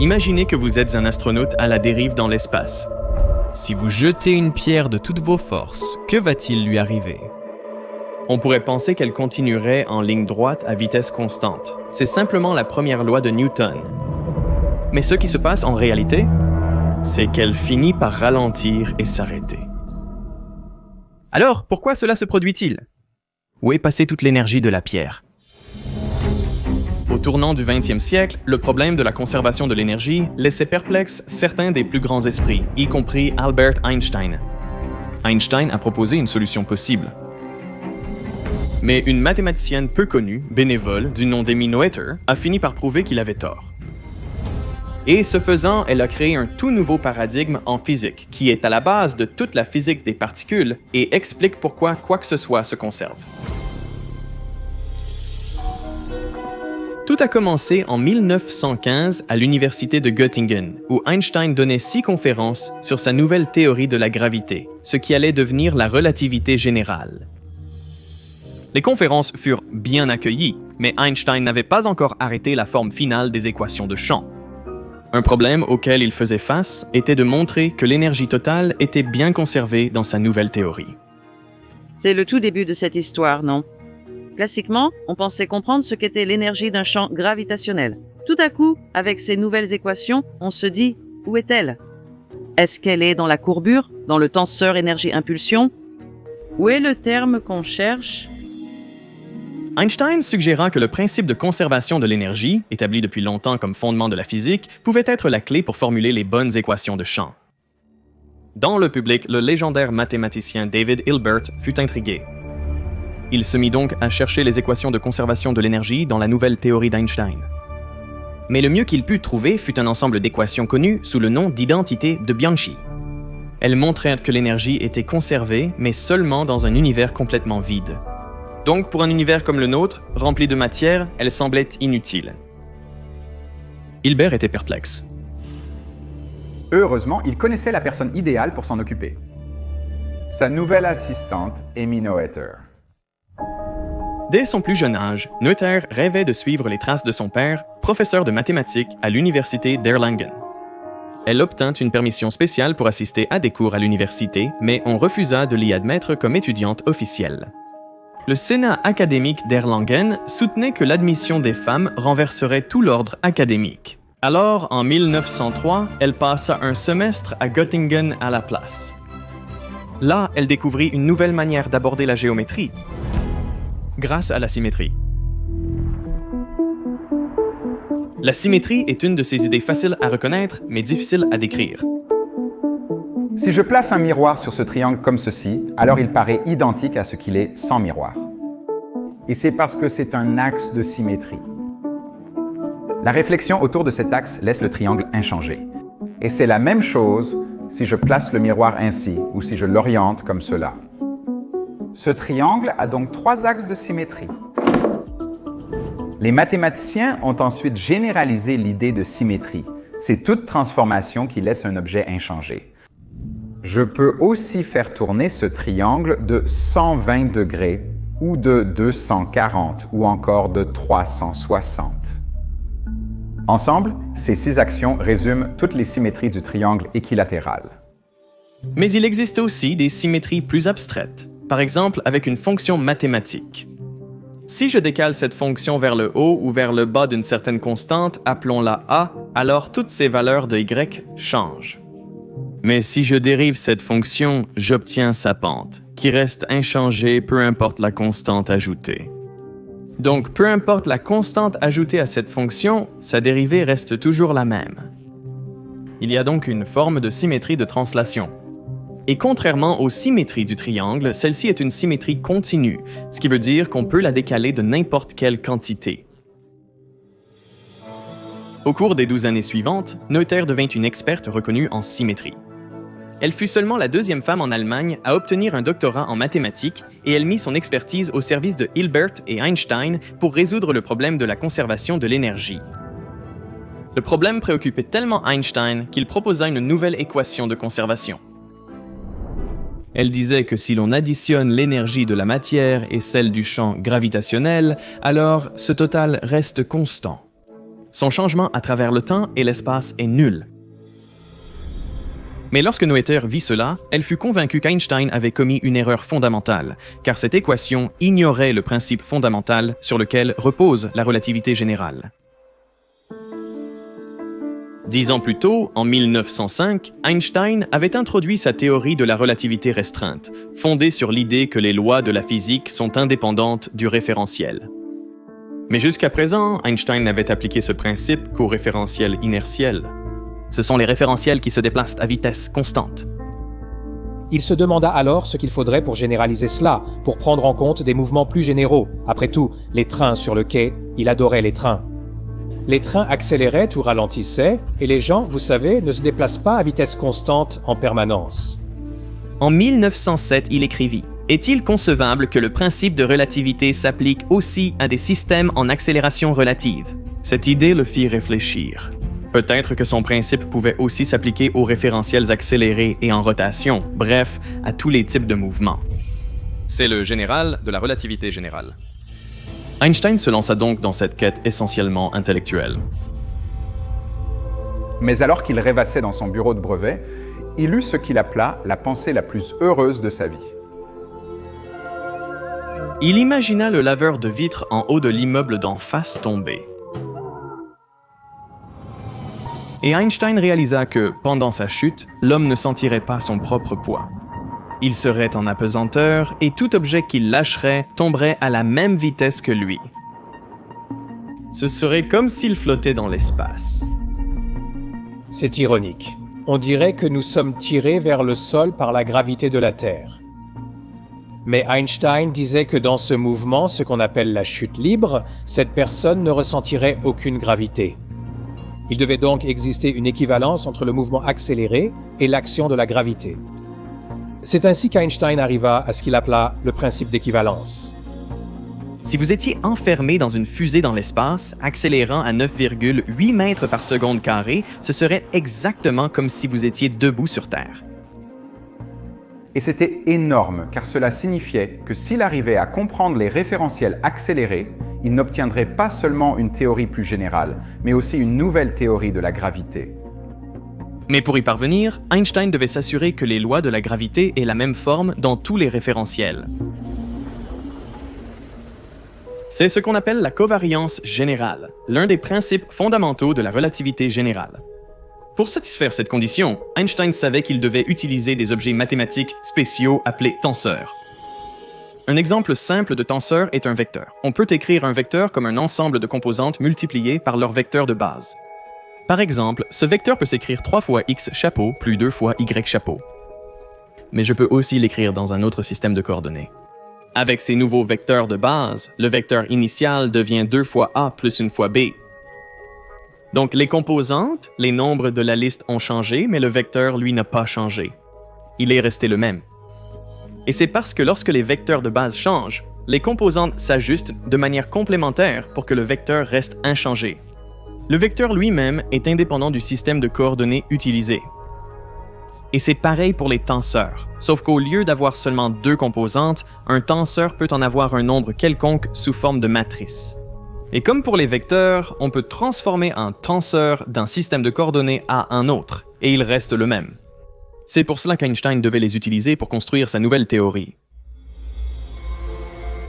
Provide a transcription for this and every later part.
Imaginez que vous êtes un astronaute à la dérive dans l'espace. Si vous jetez une pierre de toutes vos forces, que va-t-il lui arriver? On pourrait penser qu'elle continuerait en ligne droite à vitesse constante. C'est simplement la première loi de Newton. Mais ce qui se passe en réalité, c'est qu'elle finit par ralentir et s'arrêter. Alors, pourquoi cela se produit-il? Où est passée toute l'énergie de la pierre? Au tournant du 20e siècle, le problème de la conservation de l'énergie laissait perplexes certains des plus grands esprits, y compris Albert Einstein. Einstein a proposé une solution possible. Mais une mathématicienne peu connue, bénévole, du nom d'Amy Noether, a fini par prouver qu'il avait tort. Et ce faisant, elle a créé un tout nouveau paradigme en physique, qui est à la base de toute la physique des particules et explique pourquoi quoi que ce soit se conserve. Tout a commencé en 1915 à l'université de Göttingen, où Einstein donnait 6 conférences sur sa nouvelle théorie de la gravité, ce qui allait devenir la relativité générale. Les conférences furent bien accueillies, mais Einstein n'avait pas encore arrêté la forme finale des équations de champ. Un problème auquel il faisait face était de montrer que l'énergie totale était bien conservée dans sa nouvelle théorie. C'est le tout début de cette histoire, non? Classiquement, on pensait comprendre ce qu'était l'énergie d'un champ gravitationnel. Tout à coup, avec ces nouvelles équations, on se dit « où est-elle » Est-ce qu'elle est dans la courbure, dans le tenseur énergie-impulsion? Où est le terme qu'on cherche? Einstein suggéra que le principe de conservation de l'énergie, établi depuis longtemps comme fondement de la physique, pouvait être la clé pour formuler les bonnes équations de champ. Dans le public, le légendaire mathématicien David Hilbert fut intrigué. Il se mit donc à chercher les équations de conservation de l'énergie dans la nouvelle théorie d'Einstein. Mais le mieux qu'il put trouver fut un ensemble d'équations connues sous le nom d'identité de Bianchi. Elles montraient que l'énergie était conservée, mais seulement dans un univers complètement vide. Donc, pour un univers comme le nôtre, rempli de matière, elle semblait inutile. Hilbert était perplexe. Heureusement, il connaissait la personne idéale pour s'en occuper. Sa nouvelle assistante, Amy Noether. Dès son plus jeune âge, Noether rêvait de suivre les traces de son père, professeur de mathématiques à l'université d'Erlangen. Elle obtint une permission spéciale pour assister à des cours à l'université, mais on refusa de l'y admettre comme étudiante officielle. Le Sénat académique d'Erlangen soutenait que l'admission des femmes renverserait tout l'ordre académique. Alors, en 1903, elle passa un semestre à Göttingen à la place. Là, elle découvrit une nouvelle manière d'aborder la géométrie, grâce à la symétrie. La symétrie est une de ces idées faciles à reconnaître, mais difficiles à décrire. Si je place un miroir sur ce triangle comme ceci, alors il paraît identique à ce qu'il est sans miroir. Et c'est parce que c'est un axe de symétrie. La réflexion autour de cet axe laisse le triangle inchangé. Et c'est la même chose si je place le miroir ainsi ou si je l'oriente comme cela. Ce triangle a donc 3 axes de symétrie. Les mathématiciens ont ensuite généralisé l'idée de symétrie. C'est toute transformation qui laisse un objet inchangé. Je peux aussi faire tourner ce triangle de 120 degrés ou de 240 ou encore de 360. Ensemble, ces 6 actions résument toutes les symétries du triangle équilatéral. Mais il existe aussi des symétries plus abstraites, par exemple avec une fonction mathématique. Si je décale cette fonction vers le haut ou vers le bas d'une certaine constante, appelons-la A, alors toutes ces valeurs de y changent. Mais si je dérive cette fonction, j'obtiens sa pente, qui reste inchangée peu importe la constante ajoutée. Donc, peu importe la constante ajoutée à cette fonction, sa dérivée reste toujours la même. Il y a donc une forme de symétrie de translation. Et contrairement aux symétries du triangle, celle-ci est une symétrie continue, ce qui veut dire qu'on peut la décaler de n'importe quelle quantité. Au cours des 12 années suivantes, Noether devint une experte reconnue en symétrie. Elle fut seulement la 2e femme en Allemagne à obtenir un doctorat en mathématiques et elle mit son expertise au service de Hilbert et Einstein pour résoudre le problème de la conservation de l'énergie. Le problème préoccupait tellement Einstein qu'il proposa une nouvelle équation de conservation. Elle disait que si l'on additionne l'énergie de la matière et celle du champ gravitationnel, alors ce total reste constant. son changement à travers le temps et l'espace est nul. Mais lorsque Noether vit cela, elle fut convaincue qu'Einstein avait commis une erreur fondamentale, car cette équation ignorait le principe fondamental sur lequel repose la relativité générale. 10 ans plus tôt, en 1905, Einstein avait introduit sa théorie de la relativité restreinte, fondée sur l'idée que les lois de la physique sont indépendantes du référentiel. Mais jusqu'à présent, Einstein n'avait appliqué ce principe qu'aux référentiels inertiels. Ce sont les référentiels qui se déplacent à vitesse constante. Il se demanda alors ce qu'il faudrait pour généraliser cela, pour prendre en compte des mouvements plus généraux. Après tout, les trains sur le quai, il adorait les trains. Les trains accéléraient ou ralentissaient, et les gens, vous savez, ne se déplacent pas à vitesse constante en permanence. En 1907, il écrivit « Est-il concevable que le principe de relativité s'applique aussi à des systèmes en accélération relative ?» Cette idée le fit réfléchir. Peut-être que son principe pouvait aussi s'appliquer aux référentiels accélérés et en rotation, bref, à tous les types de mouvements. C'est le général de la relativité générale. Einstein se lança donc dans cette quête essentiellement intellectuelle. Mais alors qu'il rêvassait dans son bureau de brevet, il eut ce qu'il appela la pensée la plus heureuse de sa vie. Il imagina le laveur de vitres en haut de l'immeuble d'en face tomber. Et Einstein réalisa que, pendant sa chute, l'homme ne sentirait pas son propre poids. Il serait en apesanteur et tout objet qu'il lâcherait tomberait à la même vitesse que lui. Ce serait comme s'il flottait dans l'espace. C'est ironique. On dirait que nous sommes tirés vers le sol par la gravité de la Terre. Mais Einstein disait que dans ce mouvement, ce qu'on appelle la chute libre, cette personne ne ressentirait aucune gravité. Il devait donc exister une équivalence entre le mouvement accéléré et l'action de la gravité. C'est ainsi qu'Einstein arriva à ce qu'il appela le principe d'équivalence. Si vous étiez enfermé dans une fusée dans l'espace, accélérant à 9,8 mètres par seconde carrée, ce serait exactement comme si vous étiez debout sur Terre. Et c'était énorme, car cela signifiait que s'il arrivait à comprendre les référentiels accélérés, il n'obtiendrait pas seulement une théorie plus générale, mais aussi une nouvelle théorie de la gravité. Mais pour y parvenir, Einstein devait s'assurer que les lois de la gravité aient la même forme dans tous les référentiels. C'est ce qu'on appelle la covariance générale, l'un des principes fondamentaux de la relativité générale. Pour satisfaire cette condition, Einstein savait qu'il devait utiliser des objets mathématiques spéciaux appelés tenseurs. Un exemple simple de tenseur est un vecteur. On peut écrire un vecteur comme un ensemble de composantes multipliées par leur vecteur de base. Par exemple, ce vecteur peut s'écrire 3 fois x chapeau plus 2 fois y chapeau. Mais je peux aussi l'écrire dans un autre système de coordonnées. Avec ces nouveaux vecteurs de base, le vecteur initial devient 2 fois a plus 1 fois b. Donc les composantes, les nombres de la liste ont changé, mais le vecteur, lui, n'a pas changé. Il est resté le même. Et c'est parce que lorsque les vecteurs de base changent, les composantes s'ajustent de manière complémentaire pour que le vecteur reste inchangé. Le vecteur lui-même est indépendant du système de coordonnées utilisé. Et c'est pareil pour les tenseurs, sauf qu'au lieu d'avoir seulement 2 composantes, un tenseur peut en avoir un nombre quelconque sous forme de matrice. Et comme pour les vecteurs, on peut transformer un tenseur d'un système de coordonnées à un autre, et il reste le même. C'est pour cela qu'Einstein devait les utiliser pour construire sa nouvelle théorie.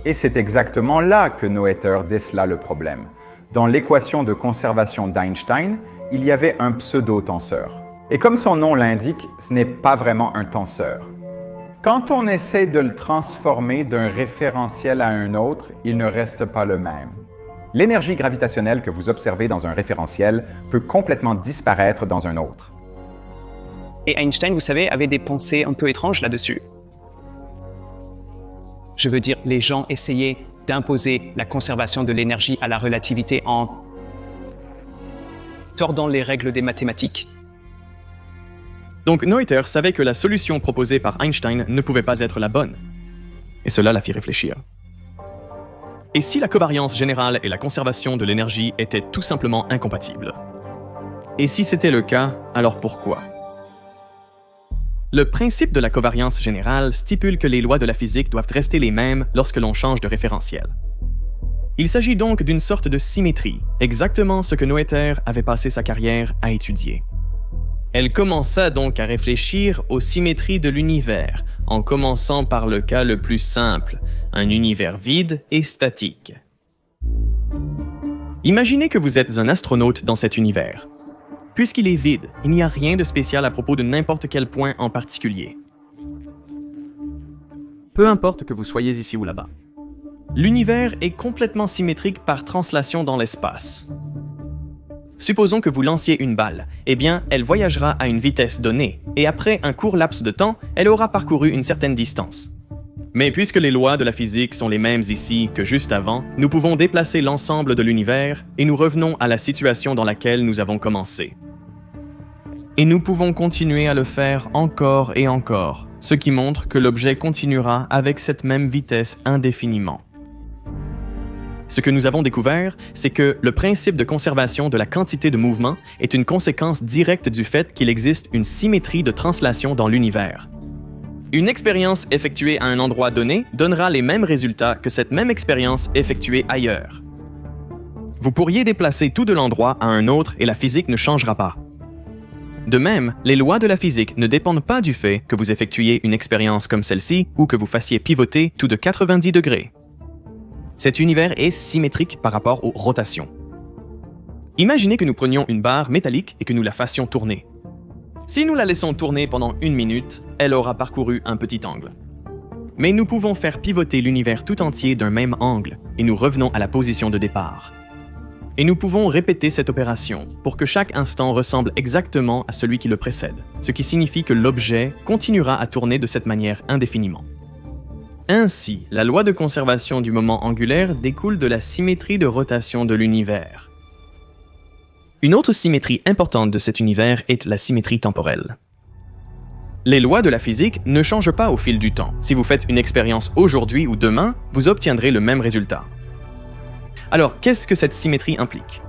Et c'est exactement là que Noether décela le problème. Dans l'équation de conservation d'Einstein, il y avait un pseudo-tenseur. Et comme son nom l'indique, ce n'est pas vraiment un tenseur. Quand on essaie de le transformer d'un référentiel à un autre, il ne reste pas le même. L'énergie gravitationnelle que vous observez dans un référentiel peut complètement disparaître dans un autre. Et Einstein, vous savez, avait des pensées un peu étranges là-dessus. Je veux dire, les gens essayaient d'imposer la conservation de l'énergie à la relativité en tordant les règles des mathématiques. Donc Noether savait que la solution proposée par Einstein ne pouvait pas être la bonne. Et cela la fit réfléchir. Et si la covariance générale et la conservation de l'énergie étaient tout simplement incompatibles? Et si c'était le cas, alors pourquoi? Le principe de la covariance générale stipule que les lois de la physique doivent rester les mêmes lorsque l'on change de référentiel. Il s'agit donc d'une sorte de symétrie, exactement ce que Noether avait passé sa carrière à étudier. Elle commença donc à réfléchir aux symétries de l'univers, en commençant par le cas le plus simple, un univers vide et statique. Imaginez que vous êtes un astronaute dans cet univers. Puisqu'il est vide, il n'y a rien de spécial à propos de n'importe quel point en particulier. Peu importe que vous soyez ici ou là-bas. L'univers est complètement symétrique par translation dans l'espace. Supposons que vous lanciez une balle, eh bien, elle voyagera à une vitesse donnée, et après un court laps de temps, elle aura parcouru une certaine distance. Mais puisque les lois de la physique sont les mêmes ici que juste avant, nous pouvons déplacer l'ensemble de l'univers et nous revenons à la situation dans laquelle nous avons commencé. Et nous pouvons continuer à le faire encore et encore, ce qui montre que l'objet continuera avec cette même vitesse indéfiniment. Ce que nous avons découvert, c'est que le principe de conservation de la quantité de mouvement est une conséquence directe du fait qu'il existe une symétrie de translation dans l'univers. Une expérience effectuée à un endroit donné donnera les mêmes résultats que cette même expérience effectuée ailleurs. Vous pourriez déplacer tout de l'endroit à un autre et la physique ne changera pas. De même, les lois de la physique ne dépendent pas du fait que vous effectuiez une expérience comme celle-ci ou que vous fassiez pivoter tout de 90 degrés. Cet univers est symétrique par rapport aux rotations. Imaginez que nous prenions une barre métallique et que nous la fassions tourner. Si nous la laissons tourner pendant 1 minute, elle aura parcouru un petit angle. Mais nous pouvons faire pivoter l'univers tout entier d'un même angle et nous revenons à la position de départ. Et nous pouvons répéter cette opération pour que chaque instant ressemble exactement à celui qui le précède, ce qui signifie que l'objet continuera à tourner de cette manière indéfiniment. Ainsi, la loi de conservation du moment angulaire découle de la symétrie de rotation de l'univers. Une autre symétrie importante de cet univers est la symétrie temporelle. Les lois de la physique ne changent pas au fil du temps. Si vous faites une expérience aujourd'hui ou demain, vous obtiendrez le même résultat. Alors, qu'est-ce que cette symétrie implique?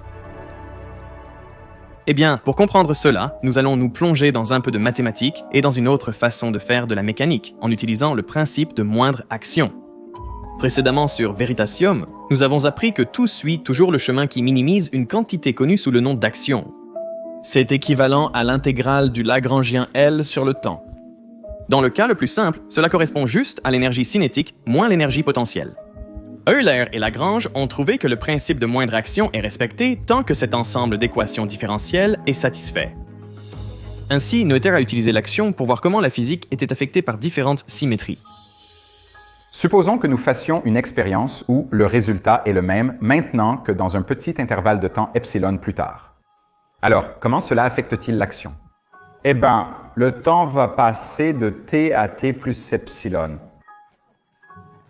Eh bien, pour comprendre cela, nous allons nous plonger dans un peu de mathématiques et dans une autre façon de faire de la mécanique, en utilisant le principe de moindre action. Précédemment sur Veritasium, nous avons appris que tout suit toujours le chemin qui minimise une quantité connue sous le nom d'action. C'est équivalent à l'intégrale du Lagrangien L sur le temps. Dans le cas le plus simple, cela correspond juste à l'énergie cinétique moins l'énergie potentielle. Euler et Lagrange ont trouvé que le principe de moindre action est respecté tant que cet ensemble d'équations différentielles est satisfait. Ainsi, Noether a utilisé l'action pour voir comment la physique était affectée par différentes symétries. Supposons que nous fassions une expérience où le résultat est le même maintenant que dans un petit intervalle de temps epsilon plus tard. Alors, comment cela affecte-t-il l'action? Eh bien, le temps va passer de t à t plus epsilon.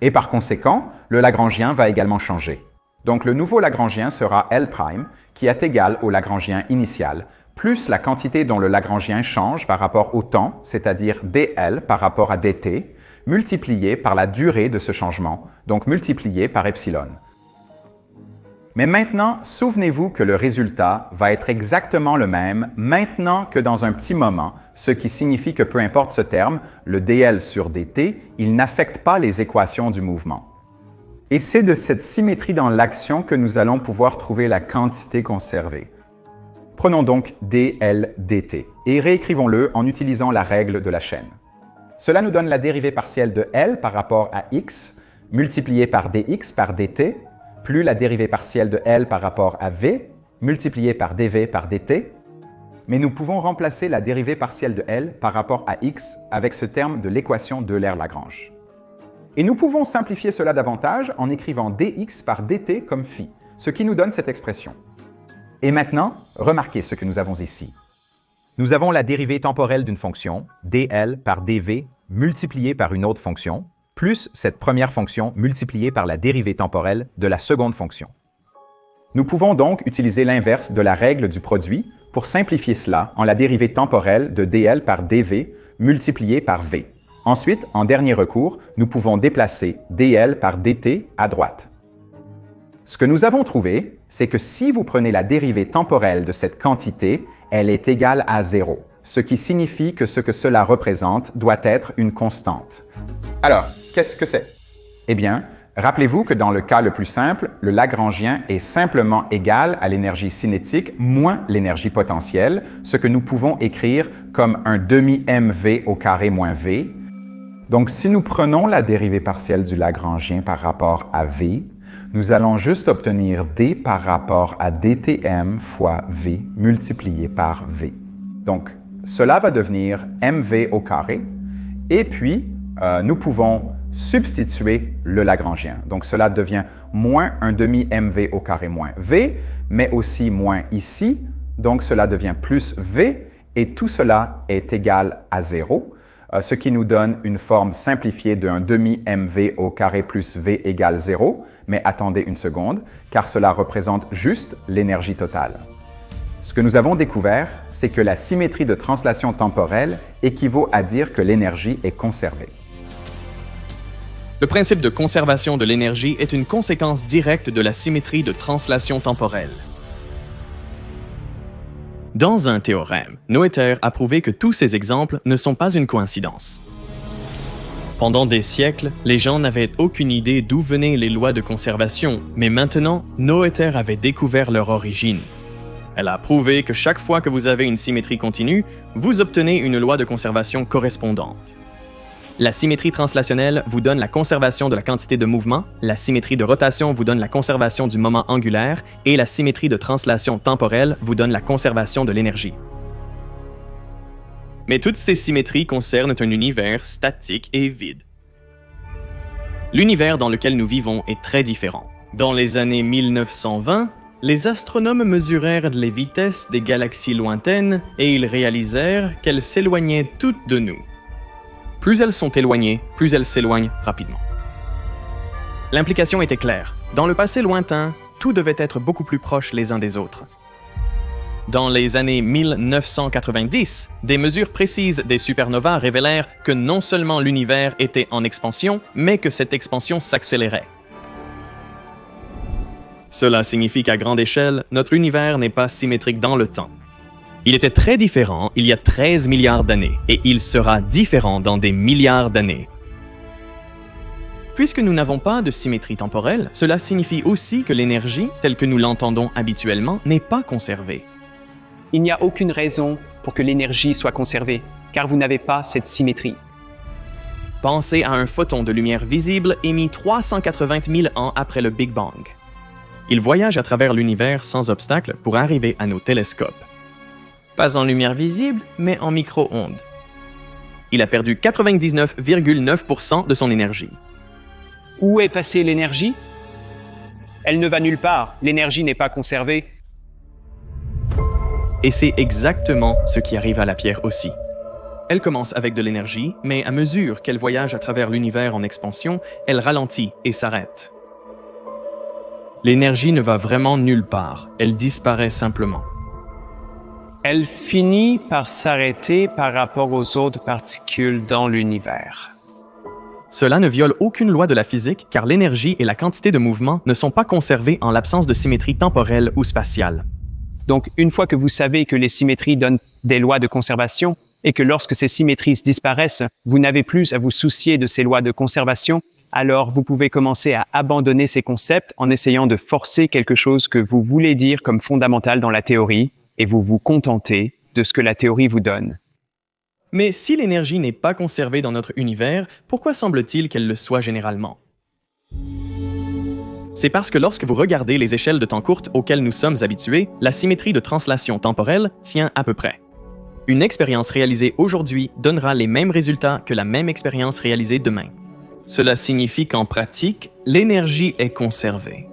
Et par conséquent, le Lagrangien va également changer. Donc le nouveau Lagrangien sera L', qui est égal au Lagrangien initial, plus la quantité dont le Lagrangien change par rapport au temps, c'est-à-dire dL par rapport à dt, multiplié par la durée de ce changement, donc multiplié par epsilon. Mais maintenant, souvenez-vous que le résultat va être exactement le même maintenant que dans un petit moment, ce qui signifie que peu importe ce terme, le dl sur dt, il n'affecte pas les équations du mouvement. Et c'est de cette symétrie dans l'action que nous allons pouvoir trouver la quantité conservée. Prenons donc dl dt et réécrivons-le en utilisant la règle de la chaîne. Cela nous donne la dérivée partielle de L par rapport à x, multipliée par dx par dt, plus la dérivée partielle de L par rapport à V, multipliée par dV par dt, mais nous pouvons remplacer la dérivée partielle de L par rapport à x avec ce terme de l'équation d'Euler-Lagrange. Et nous pouvons simplifier cela davantage en écrivant dx par dt comme phi, ce qui nous donne cette expression. Et maintenant, remarquez ce que nous avons ici. Nous avons la dérivée temporelle d'une fonction, dl par dv, multipliée par une autre fonction, plus cette première fonction multipliée par la dérivée temporelle de la seconde fonction. Nous pouvons donc utiliser l'inverse de la règle du produit pour simplifier cela en la dérivée temporelle de dl par dv multipliée par v. Ensuite, en dernier recours, nous pouvons déplacer dl par dt à droite. Ce que nous avons trouvé, c'est que si vous prenez la dérivée temporelle de cette quantité, elle est égale à 0, ce qui signifie que ce que cela représente doit être une constante. Alors, qu'est-ce que c'est? Eh bien, Rappelez-vous que dans le cas le plus simple, le Lagrangien est simplement égal à l'énergie cinétique moins l'énergie potentielle, ce que nous pouvons écrire comme un demi-mv au carré moins v. Donc, si nous prenons la dérivée partielle du Lagrangien par rapport à v, nous allons juste obtenir d par rapport à dtm fois v multiplié par v. Donc, cela va devenir mv au carré, et puis nous pouvons substituer le Lagrangien. Donc, cela devient moins un demi-mv au carré moins v, mais aussi moins ici, donc cela devient plus v, et tout cela est égal à 0, ce qui nous donne une forme simplifiée d'un demi-mv au carré plus v égale 0, mais attendez une seconde, car cela représente juste l'énergie totale. Ce que nous avons découvert, c'est que la symétrie de translation temporelle équivaut à dire que l'énergie est conservée. Le principe de conservation de l'énergie est une conséquence directe de la symétrie de translation temporelle. Dans un théorème, Noether a prouvé que tous ces exemples ne sont pas une coïncidence. Pendant des siècles, les gens n'avaient aucune idée d'où venaient les lois de conservation, mais maintenant, Noether avait découvert leur origine. Elle a prouvé que chaque fois que vous avez une symétrie continue, vous obtenez une loi de conservation correspondante. La symétrie translationnelle vous donne la conservation de la quantité de mouvement, la symétrie de rotation vous donne la conservation du moment angulaire et la symétrie de translation temporelle vous donne la conservation de l'énergie. Mais toutes ces symétries concernent un univers statique et vide. L'univers dans lequel nous vivons est très différent. Dans les années 1920, les astronomes mesurèrent les vitesses des galaxies lointaines et ils réalisèrent qu'elles s'éloignaient toutes de nous. Plus elles sont éloignées, plus elles s'éloignent rapidement. L'implication était claire. Dans le passé lointain, tout devait être beaucoup plus proche les uns des autres. Dans les années 1990, des mesures précises des supernovas révélèrent que non seulement l'univers était en expansion, mais que cette expansion s'accélérait. Cela signifie qu'à grande échelle, notre univers n'est pas symétrique dans le temps. Il était très différent il y a 13 milliards d'années, et il sera différent dans des milliards d'années. Puisque nous n'avons pas de symétrie temporelle, cela signifie aussi que l'énergie, telle que nous l'entendons habituellement, n'est pas conservée. Il n'y a aucune raison pour que l'énergie soit conservée, car vous n'avez pas cette symétrie. Pensez à un photon de lumière visible émis 380 000 ans après le Big Bang. Il voyage à travers l'univers sans obstacle pour arriver à nos télescopes. Pas en lumière visible, mais en micro-ondes. Il a perdu 99,9% de son énergie. Où est passée l'énergie? Elle ne va nulle part, l'énergie n'est pas conservée. Et c'est exactement ce qui arrive à la pierre aussi. Elle commence avec de l'énergie, mais à mesure qu'elle voyage à travers l'univers en expansion, elle ralentit et s'arrête. L'énergie ne va vraiment nulle part, elle disparaît simplement. Elle finit par s'arrêter par rapport aux autres particules dans l'univers. Cela ne viole aucune loi de la physique car l'énergie et la quantité de mouvement ne sont pas conservées en l'absence de symétrie temporelle ou spatiale. Donc, une fois que vous savez que les symétries donnent des lois de conservation et que lorsque ces symétries disparaissent, vous n'avez plus à vous soucier de ces lois de conservation, alors vous pouvez commencer à abandonner ces concepts en essayant de forcer quelque chose que vous voulez dire comme fondamental dans la théorie, et vous vous contentez de ce que la théorie vous donne. Mais si l'énergie n'est pas conservée dans notre univers, pourquoi semble-t-il qu'elle le soit généralement? C'est parce que lorsque vous regardez les échelles de temps courtes auxquelles nous sommes habitués, la symétrie de translation temporelle tient à peu près. Une expérience réalisée aujourd'hui donnera les mêmes résultats que la même expérience réalisée demain. Cela signifie qu'en pratique, l'énergie est conservée.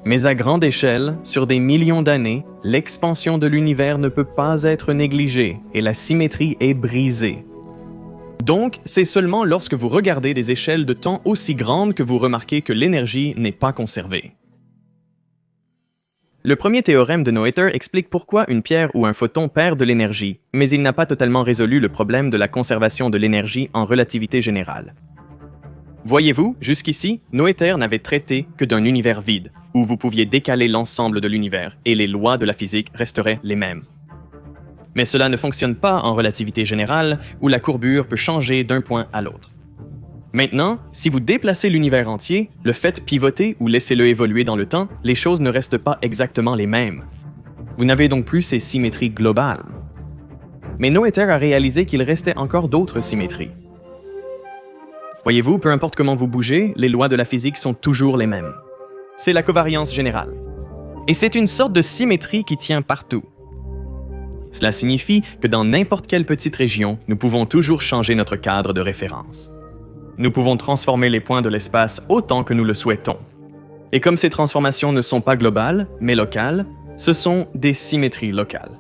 Mais à grande échelle, sur des millions d'années, l'expansion de l'univers ne peut pas être négligée et la symétrie est brisée. Donc, c'est seulement lorsque vous regardez des échelles de temps aussi grandes que vous remarquez que l'énergie n'est pas conservée. Le premier théorème de Noether explique pourquoi une pierre ou un photon perd de l'énergie, mais il n'a pas totalement résolu le problème de la conservation de l'énergie en relativité générale. Voyez-vous, jusqu'ici, Noether n'avait traité que d'un univers vide, où vous pouviez décaler l'ensemble de l'univers et les lois de la physique resteraient les mêmes. Mais cela ne fonctionne pas en relativité générale, où la courbure peut changer d'un point à l'autre. Maintenant, si vous déplacez l'univers entier, le faites pivoter ou laissez-le évoluer dans le temps, les choses ne restent pas exactement les mêmes. Vous n'avez donc plus ces symétries globales. Mais Noether a réalisé qu'il restait encore d'autres symétries. Voyez-vous, peu importe comment vous bougez, les lois de la physique sont toujours les mêmes. C'est la covariance générale. Et c'est une sorte de symétrie qui tient partout. Cela signifie que dans n'importe quelle petite région, nous pouvons toujours changer notre cadre de référence. Nous pouvons transformer les points de l'espace autant que nous le souhaitons. Et comme ces transformations ne sont pas globales, mais locales, ce sont des symétries locales.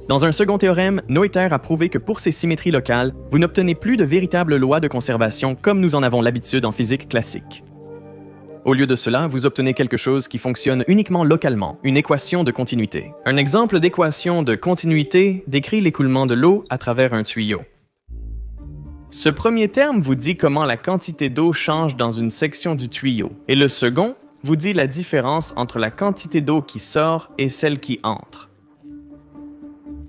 Dans un second théorème, Noether a prouvé que pour ces symétries locales, vous n'obtenez plus de véritables lois de conservation comme nous en avons l'habitude en physique classique. Au lieu de cela, vous obtenez quelque chose qui fonctionne uniquement localement, une équation de continuité. Un exemple d'équation de continuité décrit l'écoulement de l'eau à travers un tuyau. Ce premier terme vous dit comment la quantité d'eau change dans une section du tuyau, et le second vous dit la différence entre la quantité d'eau qui sort et celle qui entre.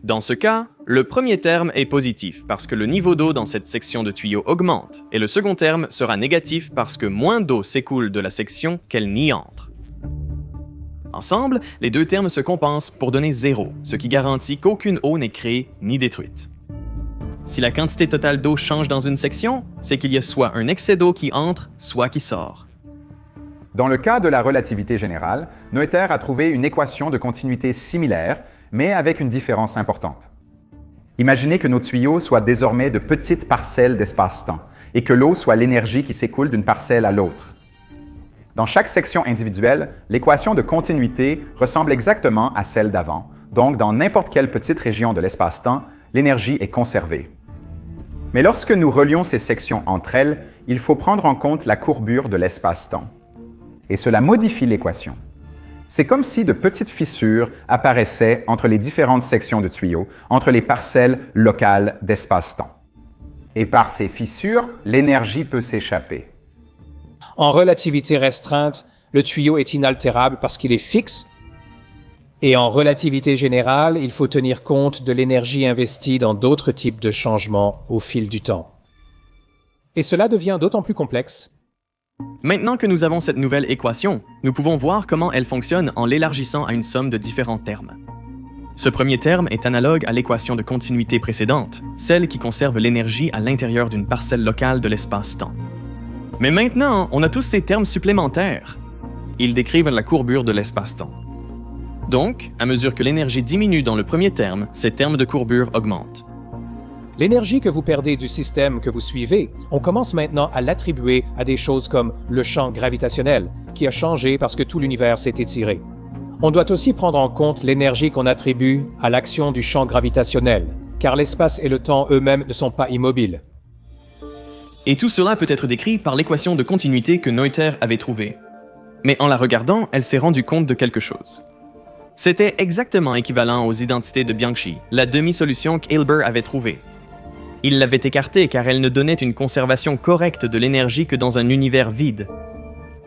Dans ce cas, le premier terme est positif parce que le niveau d'eau dans cette section de tuyau augmente, et le second terme sera négatif parce que moins d'eau s'écoule de la section qu'elle n'y entre. Ensemble, les deux termes se compensent pour donner 0, ce qui garantit qu'aucune eau n'est créée ni détruite. Si la quantité totale d'eau change dans une section, c'est qu'il y a soit un excès d'eau qui entre, soit qui sort. Dans le cas de la relativité générale, Noether a trouvé une équation de continuité similaire, mais avec une différence importante. Imaginez que nos tuyaux soient désormais de petites parcelles d'espace-temps et que l'eau soit l'énergie qui s'écoule d'une parcelle à l'autre. Dans chaque section individuelle, l'équation de continuité ressemble exactement à celle d'avant, donc dans n'importe quelle petite région de l'espace-temps, l'énergie est conservée. Mais lorsque nous relions ces sections entre elles, il faut prendre en compte la courbure de l'espace-temps. Et cela modifie l'équation. C'est comme si de petites fissures apparaissaient entre les différentes sections de tuyaux, entre les parcelles locales d'espace-temps. Et par ces fissures, l'énergie peut s'échapper. En relativité restreinte, le tuyau est inaltérable parce qu'il est fixe, et en relativité générale, il faut tenir compte de l'énergie investie dans d'autres types de changements au fil du temps. Et cela devient d'autant plus complexe. Maintenant que nous avons cette nouvelle équation, nous pouvons voir comment elle fonctionne en l'élargissant à une somme de différents termes. Ce premier terme est analogue à l'équation de continuité précédente, celle qui conserve l'énergie à l'intérieur d'une parcelle locale de l'espace-temps. Mais maintenant, on a tous ces termes supplémentaires. Ils décrivent la courbure de l'espace-temps. Donc, à mesure que l'énergie diminue dans le premier terme, ces termes de courbure augmentent. L'énergie que vous perdez du système que vous suivez, on commence maintenant à l'attribuer à des choses comme le champ gravitationnel, qui a changé parce que tout l'univers s'est étiré. On doit aussi prendre en compte l'énergie qu'on attribue à l'action du champ gravitationnel, car l'espace et le temps eux-mêmes ne sont pas immobiles. Et tout cela peut être décrit par l'équation de continuité que Noether avait trouvée. Mais en la regardant, elle s'est rendue compte de quelque chose. C'était exactement équivalent aux identités de Bianchi, la demi-solution qu'Hilbert avait trouvée. Il l'avait écartée car elle ne donnait une conservation correcte de l'énergie que dans un univers vide.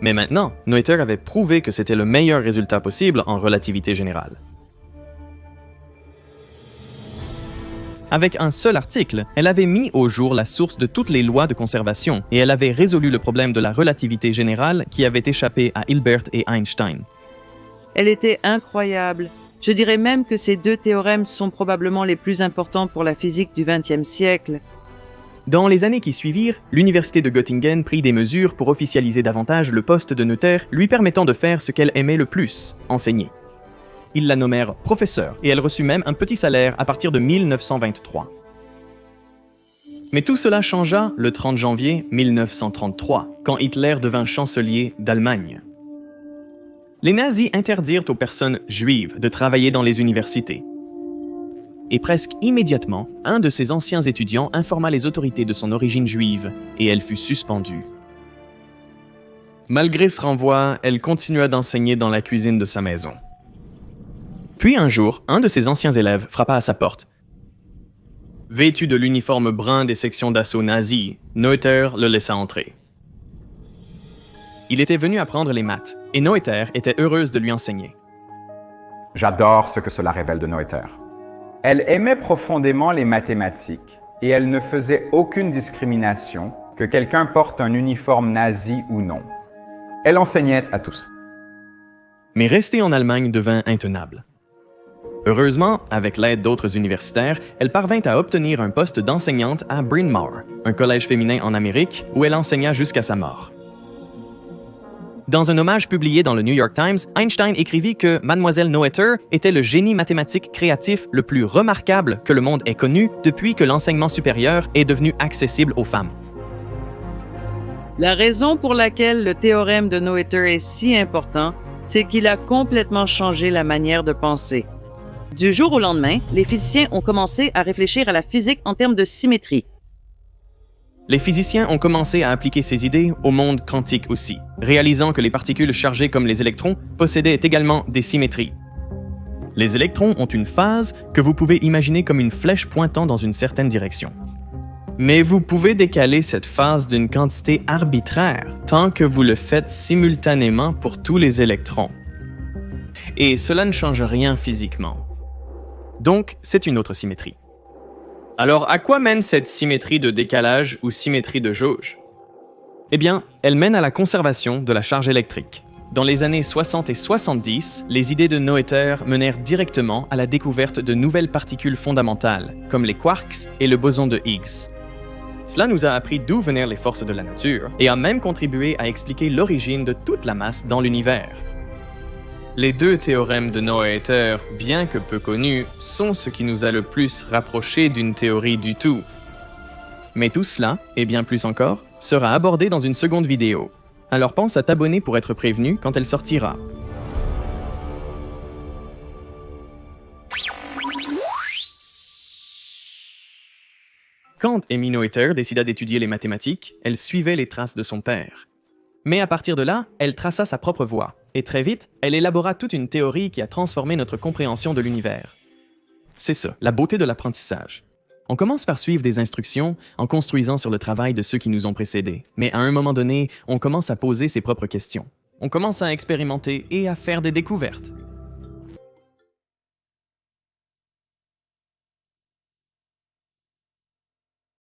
Mais maintenant, Noether avait prouvé que c'était le meilleur résultat possible en relativité générale. Avec un seul article, elle avait mis au jour la source de toutes les lois de conservation et elle avait résolu le problème de la relativité générale qui avait échappé à Hilbert et Einstein. Elle était incroyable. Je dirais même que ces deux théorèmes sont probablement les plus importants pour la physique du XXe siècle. Dans les années qui suivirent, l'université de Göttingen prit des mesures pour officialiser davantage le poste de Noether, lui permettant de faire ce qu'elle aimait le plus, enseigner. Ils la nommèrent professeur et elle reçut même un petit salaire à partir de 1923. Mais tout cela changea le 30 janvier 1933, quand Hitler devint chancelier d'Allemagne. Les nazis interdirent aux personnes juives de travailler dans les universités. Et presque immédiatement, un de ses anciens étudiants informa les autorités de son origine juive et elle fut suspendue. Malgré ce renvoi, elle continua d'enseigner dans la cuisine de sa maison. Puis un jour, un de ses anciens élèves frappa à sa porte. Vêtu de l'uniforme brun des sections d'assaut nazies, Noether le laissa entrer. Il était venu apprendre les maths, et Noether était heureuse de lui enseigner. J'adore ce que cela révèle de Noether. Elle aimait profondément les mathématiques et elle ne faisait aucune discrimination que quelqu'un porte un uniforme nazi ou non. Elle enseignait à tous. Mais rester en Allemagne devint intenable. Heureusement, avec l'aide d'autres universitaires, elle parvint à obtenir un poste d'enseignante à Bryn Mawr, un collège féminin en Amérique où elle enseigna jusqu'à sa mort. Dans un hommage publié dans le New York Times, Einstein écrivit que Mademoiselle Noether était le génie mathématique créatif le plus remarquable que le monde ait connu depuis que l'enseignement supérieur est devenu accessible aux femmes. La raison pour laquelle le théorème de Noether est si important, c'est qu'il a complètement changé la manière de penser. Du jour au lendemain, les physiciens ont commencé à réfléchir à la physique en termes de symétrie. Les physiciens ont commencé à appliquer ces idées au monde quantique aussi, réalisant que les particules chargées comme les électrons possédaient également des symétries. Les électrons ont une phase que vous pouvez imaginer comme une flèche pointant dans une certaine direction. Mais vous pouvez décaler cette phase d'une quantité arbitraire tant que vous le faites simultanément pour tous les électrons. Et cela ne change rien physiquement. Donc, c'est une autre symétrie. Alors, à quoi mène cette symétrie de décalage ou symétrie de jauge? Eh bien, elle mène à la conservation de la charge électrique. Dans les années 60 et 70, les idées de Noether menèrent directement à la découverte de nouvelles particules fondamentales, comme les quarks et le boson de Higgs. Cela nous a appris d'où venaient les forces de la nature et a même contribué à expliquer l'origine de toute la masse dans l'univers. Les deux théorèmes de Noether, bien que peu connus, sont ce qui nous a le plus rapprochés d'une théorie du tout. Mais tout cela, et bien plus encore, sera abordé dans une seconde vidéo. Alors pense à t'abonner pour être prévenu quand elle sortira. Quand Emmy Noether décida d'étudier les mathématiques, elle suivait les traces de son père. Mais à partir de là, elle traça sa propre voie, et très vite, elle élabora toute une théorie qui a transformé notre compréhension de l'univers. C'est ça, la beauté de l'apprentissage. On commence par suivre des instructions en construisant sur le travail de ceux qui nous ont précédés, mais à un moment donné, on commence à poser ses propres questions. On commence à expérimenter et à faire des découvertes.